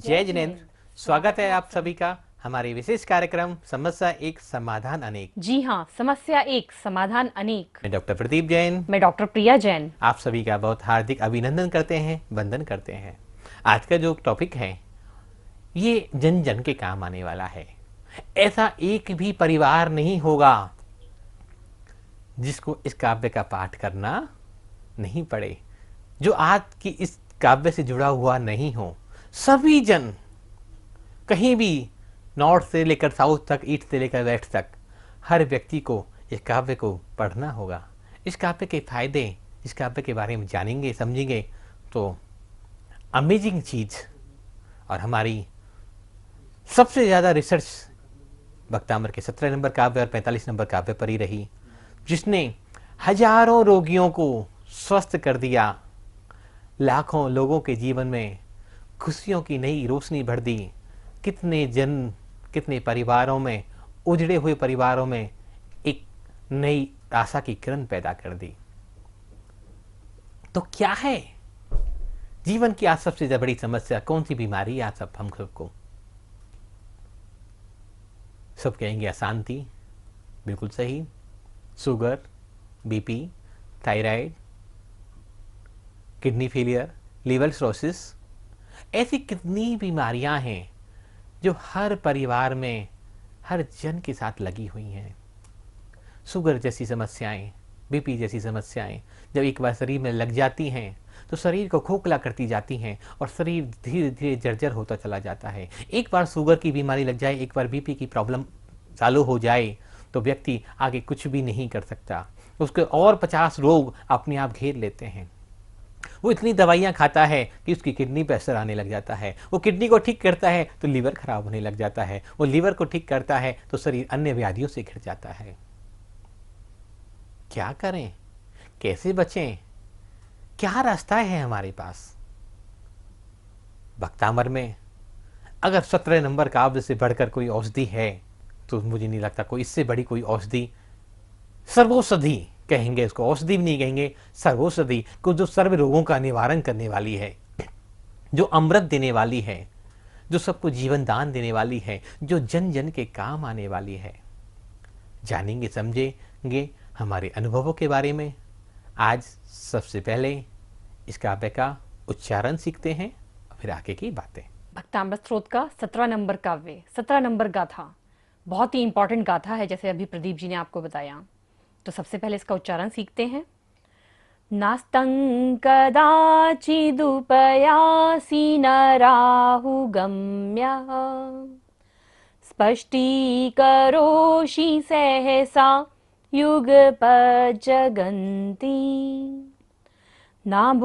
जय जिनेंद्र। स्वागत है आप सभी का हमारे विशेष कार्यक्रम समस्या एक समाधान अनेक। जी हाँ, समस्या एक समाधान अनेक। मैं डॉक्टर प्रदीप जैन, मैं डॉक्टर प्रिया जैन। आप सभी का बहुत हार्दिक अभिनंदन करते हैं, वंदन करते हैं। आज का जो टॉपिक है ये जन जन के काम आने वाला है। ऐसा एक भी परिवार नहीं होगा जिसको इस काव्य का पाठ करना नहीं पड़े, जो आज की इस काव्य से जुड़ा हुआ नहीं हो। सभी जन कहीं भी, नॉर्थ से लेकर साउथ तक, ईस्ट से लेकर वेस्ट तक, हर व्यक्ति को इस काव्य को पढ़ना होगा। इस काव्य के फायदे, इस काव्य के बारे में जानेंगे, समझेंगे तो अमेजिंग चीज। और हमारी सबसे ज़्यादा रिसर्च भक्तामर के 17 नंबर काव्य और 45 नंबर काव्य पर ही रही, जिसने हजारों रोगियों को स्वस्थ कर दिया, लाखों लोगों के जीवन में खुशियों की नई रोशनी भर दी। कितने जन, कितने परिवारों में, उजड़े हुए परिवारों में एक नई आशा की किरण पैदा कर दी। तो क्या है जीवन की आज सबसे बड़ी समस्या? कौन सी बीमारी है आज सब हम सबको? सब कहेंगे अशांति, बिल्कुल सही। Sugar, BP, thyroid, kidney failure, liver cirrhosis, ऐसी कितनी बीमारियां हैं जो हर परिवार में, हर जन के साथ लगी हुई हैं। शुगर जैसी समस्याएं, बीपी जैसी समस्याएं जब एक बार शरीर में लग जाती हैं तो शरीर को खोखला करती जाती हैं और शरीर धीरे धीरे जर्जर होता चला जाता है। एक बार शुगर की बीमारी लग जाए, एक बार बीपी की प्रॉब्लम चालू हो जाए तो व्यक्ति आगे कुछ भी नहीं कर सकता। उसके और 50 रोग अपने आप घेर लेते हैं। वो इतनी दवाइयाँ खाता है कि उसकी किडनी पे असर आने लग जाता है। वो किडनी को ठीक करता है तो लीवर खराब होने लग जाता है। वो लीवर को ठीक करता है तो शरीर अन्य व्याधियों से घिर जाता है। क्या करें, कैसे बचें, क्या रास्ता है हमारे पास? भक्तामर में अगर 17 नंबर काव्य से बढ़कर कोई औषधि है तो मुझे नहीं लगता कोई इससे बड़ी कोई औषधि, सर्वौषधि कहेंगे उसको, औषधि भी नहीं कहेंगे, सर्वौषधि को, जो सर्व रोगों का निवारण करने वाली है, जो अमृत देने वाली है, जो सबको जीवन दान देने वाली है, जो जन जन के काम आने वाली है। जानेंगे, समझेंगे हमारे अनुभवों के बारे में। आज सबसे पहले इस काव्य का उच्चारण सीखते हैं, फिर आगे की बातें। भक्तामृत स्रोत का 17 नंबर काव्य, 17 नंबर गाथा, बहुत ही इंपॉर्टेंट गाथा है, जैसे अभी प्रदीप जी ने आपको बताया। तो सबसे पहले इसका उच्चारण सीखते हैं। नास्तं कदाचिदुपयासि न राहुगम्यः स्पष्टीकरोषि सहसा युगपज्जगन्ति नाभोधरोदर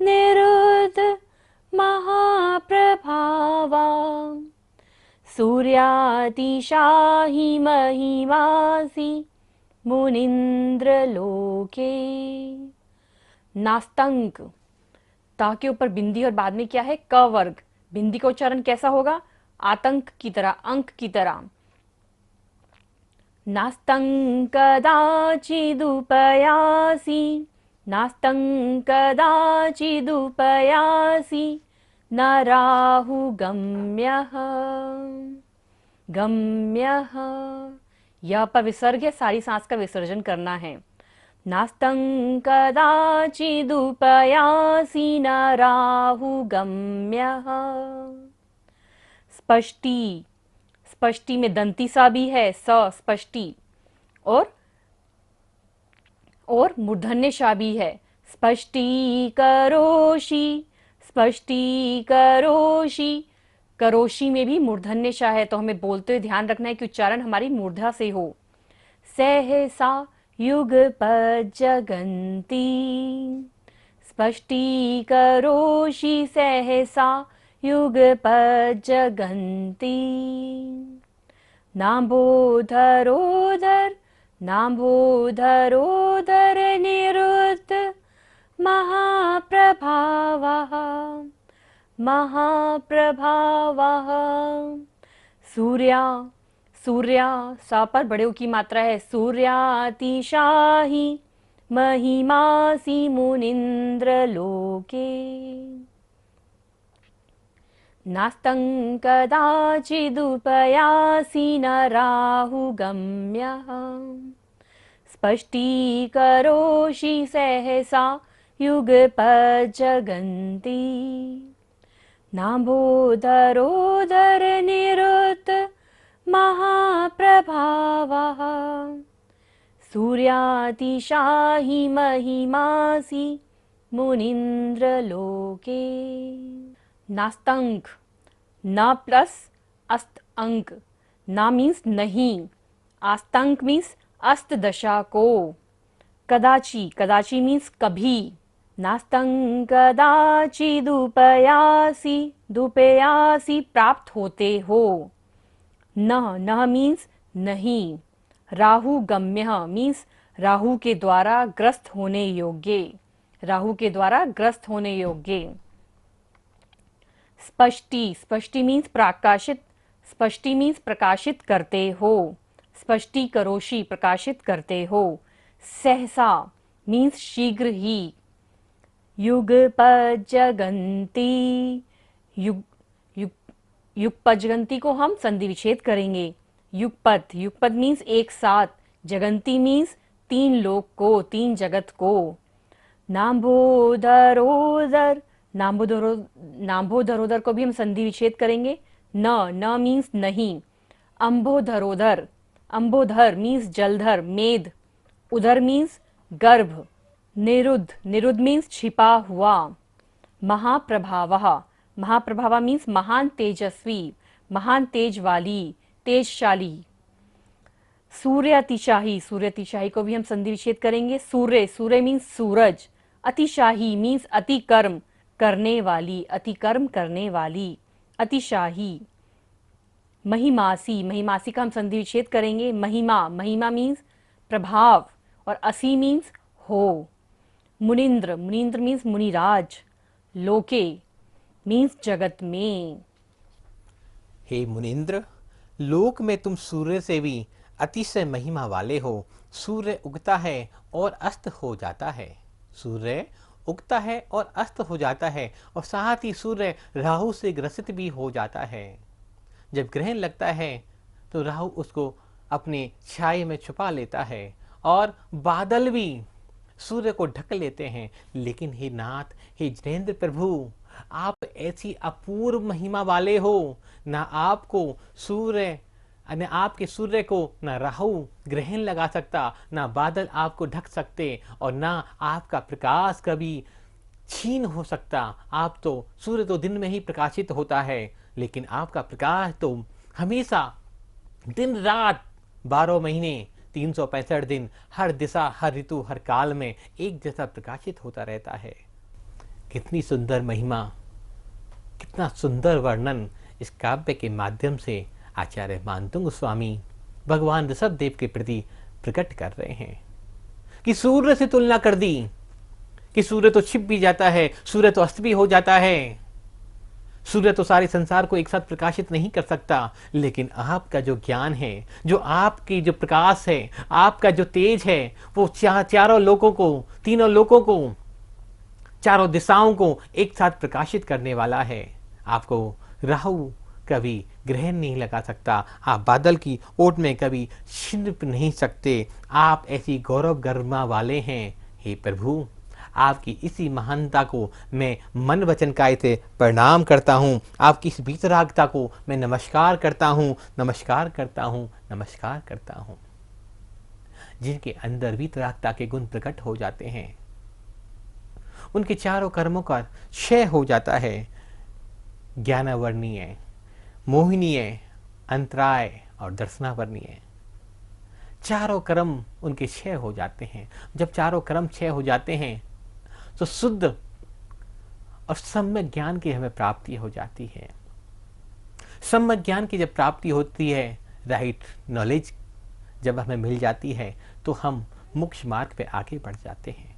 निरुद्ध महाप्रभावा सूर्यातिशाही महिमासि मुनीन्द्रलोके। नास्तंक, ता के ऊपर बिंदी और बाद में क्या है? क वर्ग। बिंदी का उच्चारण कैसा होगा? आतंक की तरह, अंक की तरह। नास्तं कदाचिदुपयासि, नास्तं कदाचिदुपयासि न राहुगम्यः। गम्यः, यह पर विसर्ग है, सारी सांस का विसर्जन करना है। नास्तं कदाचिदुपयासि न राहुगम्यः। स्पष्टी, स्पष्टी में दंती सा भी है, स स्पष्टी, और मूर्धन्य शा भी है। स्पष्टीकरोषि, स्पष्टीकरोषि, करोषि में भी मूर्धन्य शा है, तो हमें बोलते हुए ध्यान रखना है कि उच्चारण हमारी मूर्धा से हो। सहसा युगपज्जगन्ति, स्पष्टीकरोषि सहसा युगपज्जगन्ति नाम्भोधरोदर, नाम्भोधरोदर निरुद्ध महाप्रभावः, महाप्रभावः। सूर्या, सूर्या सा पर बड़े ऊ की मात्रा है। सूर्यातिशाही महिमासि मुनीन्द्रलोके। नास्तं कदाचिदुपयासि न राहुगम्यः स्पष्टीकरोषि सहसा युगपज्जगन्ति नाम्भोदरोदरनिरुत महाप्रभावः सूर्यातिशाही महिमासि मुनीन्द्रलोके। नास्तंक, न प्लस अस्त अंक। ना मीन्स नहीं, आस्तंक मीन्स अस्त दशा को। कदाचि, कदाचि मीन्स कभी। नास्तं कदाचिदुपयासि, दुपयासि प्राप्त होते हो। न मीन्स नहीं। राहु गम्य मीन्स राहु के द्वारा ग्रस्त होने योग्य, राहु के द्वारा ग्रस्त होने योग्य। स्पष्टि, स्पष्टि मीन्स प्रकाशित, स्पष्टि मीन्स प्रकाशित करते हो, स्पष्टि करोषि प्रकाशित करते हो। सहसा मीन्स शीघ्र ही। युगपज्जगन्ति, युग युग युगपज्जगन्ति को हम संधि विच्छेद करेंगे। युगपद, युगपद मीन्स एक साथ, जगंती मीन्स तीन लोक को, तीन जगत को। नाम्भोदरोदर, नाम्भोदरोदर को भी हम संधि विच्छेद करेंगे। न मीन्स नहीं। अंबोधरोदर, अंबोधर मीन्स जलधर, मेद। उदर मीन्स गर्भ। निरुद्ध, निरुद्ध मीन्स छिपा हुआ। महाप्रभावः, महाप्रभावा मीन्स महान तेजस्वी, महान तेज वाली, तेजशाली। सूर्य अतिशाही, सूर्य अतिशाही को भी हम संधि विच्छेद करेंगे। सूर्य, सूर्य मीन्स सूरज। अतिशाही मीन्स अतिकर्म करने वाली, अतिकर्म करने वाली, अतिशाही। महिमासी, महिमासी का हम संधि विच्छेद करेंगे। महिमा, महिमा मीन्स प्रभाव और असी मीन्स हो। मुनिंद्र, मुनिंद्र मीन्स मुनिराज। लोके मीन्स जगत में। हे मुनिंद्र, लोक में तुम सूर्य से भी अतिशय महिमा वाले हो। सूर्य उगता है और अस्त हो जाता है, सूर्य उगता है और अस्त हो जाता है, और साथ ही सूर्य राहु से ग्रसित भी हो जाता है। जब ग्रहण लगता है तो राहु उसको अपने छाये में छुपा लेता है और बादल भी सूर्य को ढक लेते हैं। लेकिन हे नाथ, हे जिनेंद्र प्रभु, आप ऐसी अपूर्व महिमा वाले हो, ना आपको सूर्य, न आपके सूर्य को ना राहु ग्रहण लगा सकता, ना बादल आपको ढक सकते, और ना आपका प्रकाश कभी छीन हो सकता। आप तो, सूर्य तो दिन में ही प्रकाशित होता है, लेकिन आपका प्रकाश तो हमेशा दिन रात 12 महीने 365 दिन, हर दिशा, हर ऋतु, हर काल में एक जैसा प्रकाशित होता रहता है। कितनी सुंदर महिमा, कितना सुंदर वर्णन इस काव्य के माध्यम से आचार्य मानतुंग स्वामी भगवान ऋषभदेव के प्रति प्रकट कर रहे हैं। कि सूर्य से तुलना कर दी कि सूर्य तो छिप भी जाता है, सूर्य तो अस्त भी हो जाता है, सूर्य तो सारे संसार को एक साथ प्रकाशित नहीं कर सकता, लेकिन आपका जो ज्ञान है, जो आपकी जो प्रकाश है, आपका जो तेज है, वो चारों लोकों को, तीनों लोकों को, चारों दिशाओं को एक साथ प्रकाशित करने वाला है। आपको राहु कभी ग्रहण नहीं लगा सकता, आप बादल की ओट में कभी छिप नहीं सकते। आप ऐसी गौरव गरिमा वाले हैं। हे प्रभु, आपकी इसी महानता को मैं मन वचन काय से प्रणाम करता हूँ। आपकी इस वीतरागता को मैं नमस्कार करता हूँ, नमस्कार करता हूँ, नमस्कार करता हूँ। जिनके अंदर वीतरागता के गुण प्रकट हो जाते हैं, उनके चारों कर्मों का क्षय हो जाता है। ज्ञानावर्णीय, मोहिनीय, अंतराय और दर्शनावर्णीय, चारों कर्म उनके क्षय हो जाते हैं। जब चारों कर्म क्षय हो जाते हैं तो शुद्ध और सम्यक ज्ञान की हमें प्राप्ति हो जाती है। सम्यक ज्ञान की जब प्राप्ति होती है, राइट नॉलेज जब हमें मिल जाती है, तो हम मोक्ष मार्ग पे आगे बढ़ जाते हैं।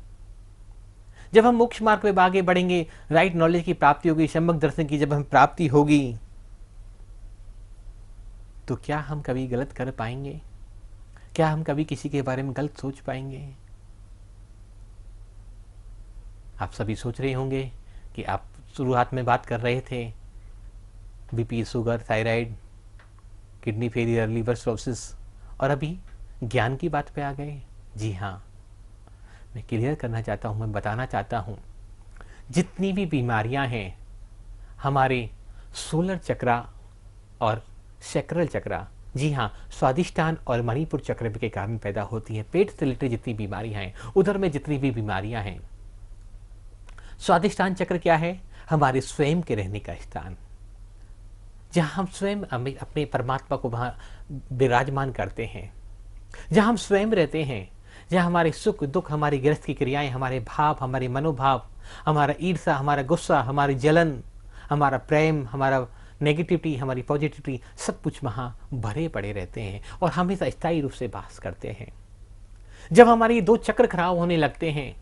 जब हम मोक्ष मार्ग पे आगे बढ़ेंगे, राइट नॉलेज की प्राप्ति होगी, सम्यक दर्शन की जब हमें प्राप्ति होगी, तो क्या हम कभी गलत कर पाएंगे? क्या हम कभी किसी के बारे में गलत सोच पाएंगे? आप सभी सोच रहे होंगे कि आप शुरुआत में बात कर रहे थे BP, sugar, thyroid, kidney failure, liver cirrhosis, और अभी ज्ञान की बात पे आ गए। जी हाँ, मैं क्लियर करना चाहता हूँ, मैं बताना चाहता हूँ, जितनी भी बीमारियाँ हैं हमारे सोलर चक्रा और सैक्रल चक्रा, जी हाँ, स्वादिष्टान और मणिपुर चक्र के कारण पैदा होती हैं। पेट से रिलेटेड जितनी बीमारियां हैं, उधर में जितनी भी बीमारियां हैं, स्वादिष्टान चक्र क्या है? हमारे स्वयं के रहने का स्थान, जहां हम स्वयं अपने परमात्मा को वहां विराजमान करते हैं, जहां हम स्वयं रहते हैं, जहां हमारे सुख दुख, हमारी गृहस्थ की क्रियाएं, हमारे भाव, हमारे मनोभाव, हमारा ईर्ष्या, हमारा गुस्सा, हमारी जलन, हमारा प्रेम, हमारा नेगेटिविटी, हमारी पॉजिटिविटी, सब कुछ वहाँ भरे पड़े रहते हैं और हमेशा स्थायी रूप से वास करते हैं। जब हमारी दो चक्र खराब होने लगते हैं,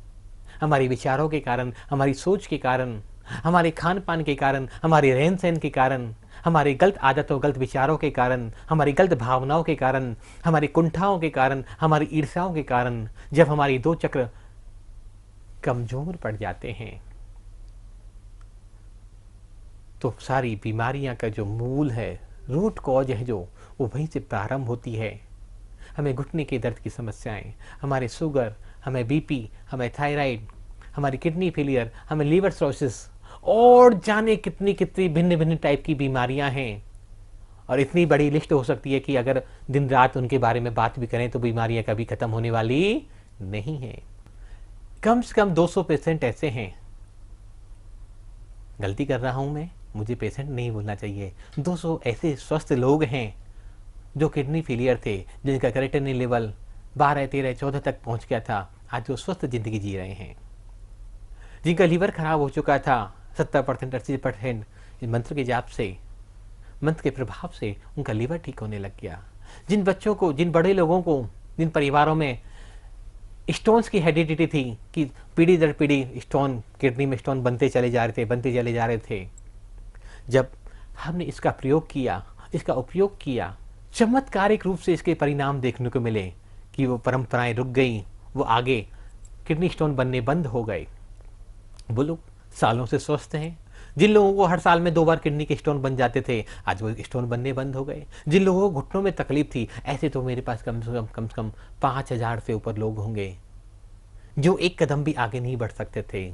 हमारी विचारों के कारण, हमारी सोच के कारण, हमारे खान पान के कारण, हमारे रहन सहन के कारण, हमारी गलत आदतों, गलत विचारों के कारण, हमारी गलत भावनाओं के कारण, हमारी कुंठाओं के कारण, हमारी ईर्ष्याओं के कारण, जब हमारी दो चक्र कमजोर पड़ जाते हैं, तो सारी बीमारियां का जो मूल है, रूट कॉज है जो, वो वहीं से प्रारंभ होती है। हमें घुटने के दर्द की समस्याएं, हमारे शुगर, हमें बीपी, हमें थायराइड, हमारी किडनी फेलियर, हमें लीवर सिरोसिस, और जाने कितनी कितनी भिन्न भिन्न टाइप की बीमारियां हैं। और इतनी बड़ी लिस्ट हो सकती है कि अगर दिन रात उनके बारे में बात भी करें तो बीमारियां कभी खत्म होने वाली नहीं है। कम से कम 200 पेशेंट ऐसे हैं, गलती कर रहा हूं मैं, मुझे पेशेंट नहीं बोलना चाहिए, 200 ऐसे स्वस्थ लोग हैं जो किडनी फेलियर थे, जिनका क्रिएटिनिन लेवल 12, 13, 14 तक पहुंच गया था, आज वो स्वस्थ जिंदगी जी रहे हैं। जिनका लीवर खराब हो चुका था 70%, 80%, इस मंत्र के जाप से, मंत्र के प्रभाव से उनका लीवर ठीक होने लग गया। जिन बच्चों को, जिन बड़े लोगों को, जिन परिवारों में स्टोन्स की हेरिडिटी थी कि पीढ़ी दर पीढ़ी स्टोन, किडनी में स्टोन बनते चले जा रहे थे, जब हमने इसका प्रयोग किया, इसका उपयोग किया, चमत्कारिक रूप से इसके परिणाम देखने को मिले कि वो परंपराएं रुक गई, वो आगे किडनी स्टोन बनने बंद हो गए। वो लोग सालों से स्वस्थ हैं। जिन लोगों को हर साल में 2 बार किडनी के स्टोन बन जाते थे, आज वो स्टोन बनने बंद हो गए। जिन लोगों को घुटनों में तकलीफ थी, ऐसे तो मेरे पास कम से कम 5000 से ऊपर लोग होंगे जो एक कदम भी आगे नहीं बढ़ सकते थे।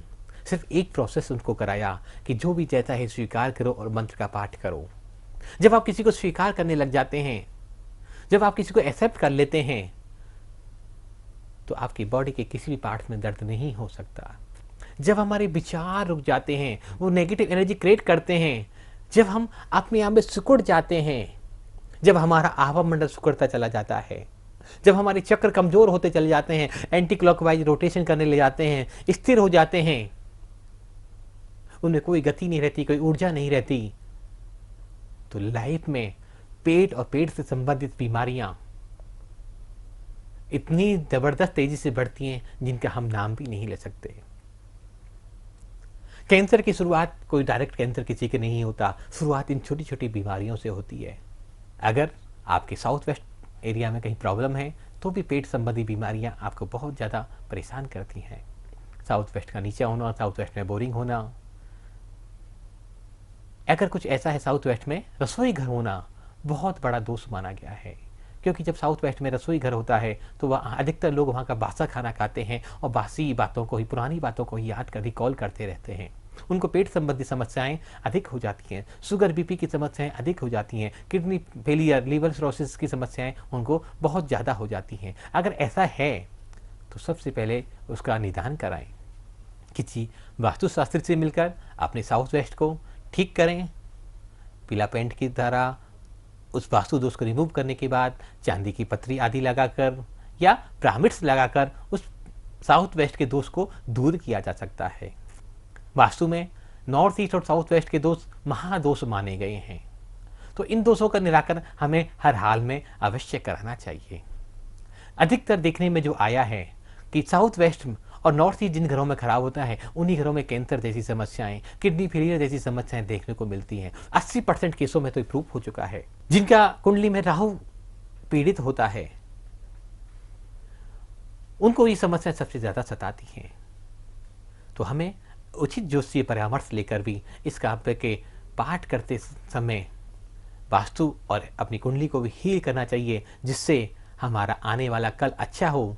सिर्फ एक प्रोसेस उनको कराया कि जो भी जैसा है स्वीकार करो और मंत्र का पाठ करो। जब आप किसी को स्वीकार करने लग जाते हैं, जब आप किसी को एक्सेप्ट कर लेते हैं, तो आपकी बॉडी के किसी भी पार्ट में दर्द नहीं हो सकता। जब हमारे विचार रुक जाते हैं, वो नेगेटिव एनर्जी क्रिएट करते हैं, जब हम अपने आप में सिकुड़ जाते हैं, जब हमारा आभा मंडल सिकुड़ता चला जाता है, जब हमारे चक्र कमजोर होते चले जाते हैं, एंटी क्लॉकवाइज रोटेशन करने ले जाते हैं, स्थिर हो जाते हैं, उनमें कोई गति नहीं रहती, कोई ऊर्जा नहीं रहती, तो लाइफ में पेट और पेट से संबंधित बीमारियां इतनी जबरदस्त तेजी से बढ़ती हैं जिनका हम नाम भी नहीं ले सकते। कैंसर की शुरुआत, कोई डायरेक्ट कैंसर किसी के नहीं होता, शुरुआत इन छोटी छोटी बीमारियों से होती है। अगर आपके साउथ वेस्ट एरिया में कहीं प्रॉब्लम है तो भी पेट संबंधी बीमारियां आपको बहुत ज़्यादा परेशान करती हैं। साउथ वेस्ट का नीचे होना, साउथ वेस्ट में बोरिंग होना, अगर कुछ ऐसा है साउथ वेस्ट में रसोई घर होना बहुत बड़ा दोष माना गया है, क्योंकि जब साउथ वेस्ट में रसोई घर होता है तो वह अधिकतर लोग वहाँ का बासा खाना खाते हैं और बासी बातों को ही, पुरानी बातों को ही याद कर रिकॉल करते रहते हैं। उनको पेट संबंधी समस्याएं अधिक हो जाती हैं, शुगर बीपी की समस्याएं अधिक हो जाती हैं, किडनी फेलियर, लीवर सिरोसिस की समस्याएं उनको बहुत ज़्यादा हो जाती हैं। अगर ऐसा है तो सबसे पहले उसका निदान कराएं, किसी वास्तुशास्त्री से मिलकर अपने साउथ वेस्ट को ठीक करें। पीला पेंट की द्वारा उस वास्तु दोष को रिमूव करने के बाद चांदी की पत्री आदि लगाकर या पिरामिड्स लगाकर उस साउथ वेस्ट के दोष को दूर किया जा सकता है। वास्तु में नॉर्थ ईस्ट और साउथ वेस्ट के दोष महादोष माने गए हैं, तो इन दोषों का निराकरण हमें हर हाल में अवश्य कराना चाहिए। अधिकतर देखने में जो आया है कि साउथ वेस्ट और नॉर्थ ईस्ट जिन घरों में खराब होता है, उन्हीं घरों में कैंसर जैसी समस्याएं, किडनी फेलियर जैसी समस्याएं देखने को मिलती हैं। 80% केसों में तो प्रूफ हो चुका है। जिनका कुंडली में राहु पीड़ित होता है, उनको ये समस्याएं सबसे ज्यादा सताती हैं। तो हमें उचित ज्योतिषीय परामर्श लेकर भी इस काव्य के पाठ करते समय वास्तु और अपनी कुंडली को भी हील करना चाहिए, जिससे हमारा आने वाला कल अच्छा हो।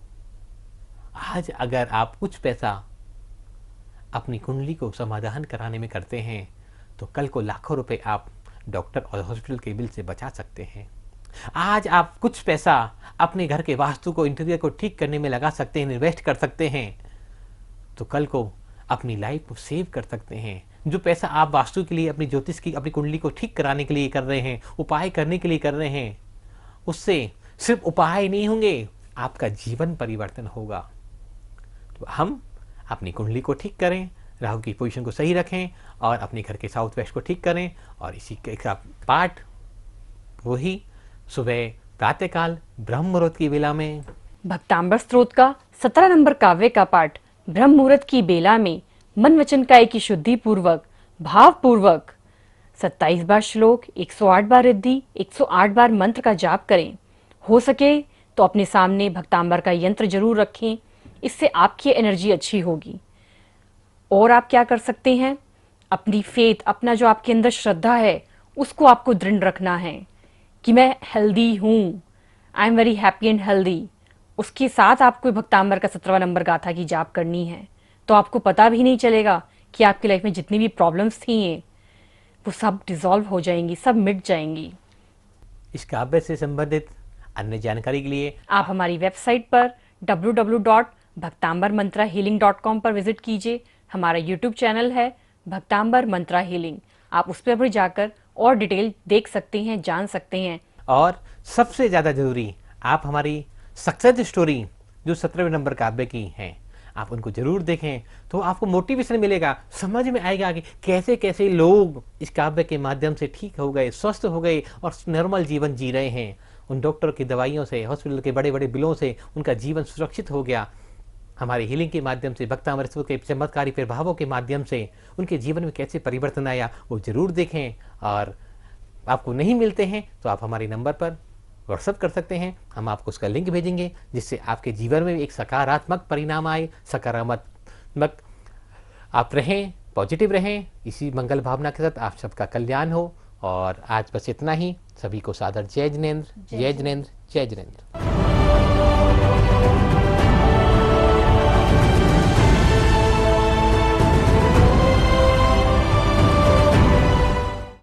आज अगर आप कुछ पैसा अपनी कुंडली को समाधान कराने में करते हैं तो कल को लाखों रुपए आप डॉक्टर और हॉस्पिटल के बिल से बचा सकते हैं। आज आप कुछ पैसा अपने घर के वास्तु को, इंटीरियर को ठीक करने में लगा सकते हैं, इन्वेस्ट कर सकते हैं, तो कल को अपनी लाइफ को सेव कर सकते हैं। जो पैसा आप वास्तु के लिए, अपनी ज्योतिष की, अपनी कुंडली को ठीक कराने के लिए कर रहे हैं, उपाय करने के लिए कर रहे हैं, उससे सिर्फ उपाय नहीं होंगे, आपका जीवन परिवर्तन होगा। तो हम अपनी कुंडली को ठीक करें, राहु की पोजीशन को सही रखें और अपने घर के साउथ वेस्ट को ठीक करें। और इसी का पाठ वही सुबह प्रातःकाल ब्रह्म मुहूर्त की बेला में, भक्तांबर स्तोत्र का 17 नंबर काव्य का पाठ ब्रह्म मुहूर्त की बेला में मन वचन काया की शुद्धि पूर्वक, भाव पूर्वक 27 बार श्लोक, 108 बार रिद्धि, 108 बार मंत्र का जाप करें। हो सके तो अपने सामने भक्तांबर का यंत्र जरूर रखें, इससे आपकी एनर्जी अच्छी होगी। और आप क्या कर सकते हैं, अपनी फेथ, अपना जो आपके अंदर श्रद्धा है उसको आपको दृढ़ रखना है कि मैं हेल्दी हूँ, I am very happy and healthy. उसके साथ आपको भक्तांबर का 17वां नंबर गाथा की जाप करनी है, तो आपको पता भी नहीं चलेगा कि आपकी लाइफ में जितनी भी प्रॉब्लम्स थी वो सब डिसॉल्व हो जाएंगी, सब मिट जाएंगी। इस काव्य से संबंधित अन्य जानकारी के लिए आप हमारी वेबसाइट पर www.bhaktambarmantrahealing.com पर विजिट कीजिए। हमारा यूट्यूब चैनल है भक्तांबर मंत्रा हीलिंग, आप उस पर भी जाकर और डिटेल देख सकते हैं, जान सकते हैं। और सबसे ज़्यादा जरूरी, आप हमारी सक्सेस स्टोरी जो 17वें नंबर काव्य की हैं, आप उनको जरूर देखें, तो आपको मोटिवेशन मिलेगा, समझ में आएगा कि कैसे कैसे लोग इस काव्य के माध्यम से ठीक हो गए, स्वस्थ हो गए और नॉर्मल जीवन जी रहे हैं। उन डॉक्टर की दवाइयों से, हॉस्पिटल के बड़े बड़े बिलों से उनका जीवन सुरक्षित हो गया। हमारी हीलिंग के माध्यम से, भक्तांबर स्तोत्र के चमत्कारी प्रभावों के माध्यम से उनके जीवन में कैसे परिवर्तन आया, वो जरूर देखें। और आपको नहीं मिलते हैं तो आप हमारे नंबर पर व्हाट्सअप कर सकते हैं, हम आपको उसका लिंक भेजेंगे, जिससे आपके जीवन में एक सकारात्मक परिणाम आए, सकारात्मक आप रहें, पॉजिटिव रहें। इसी मंगल भावना के साथ आप सबका कल्याण हो। और आज बस इतना ही। सभी को सादर जय जिनेंद्र, जय जिनेंद्र, जय जिनेंद्र।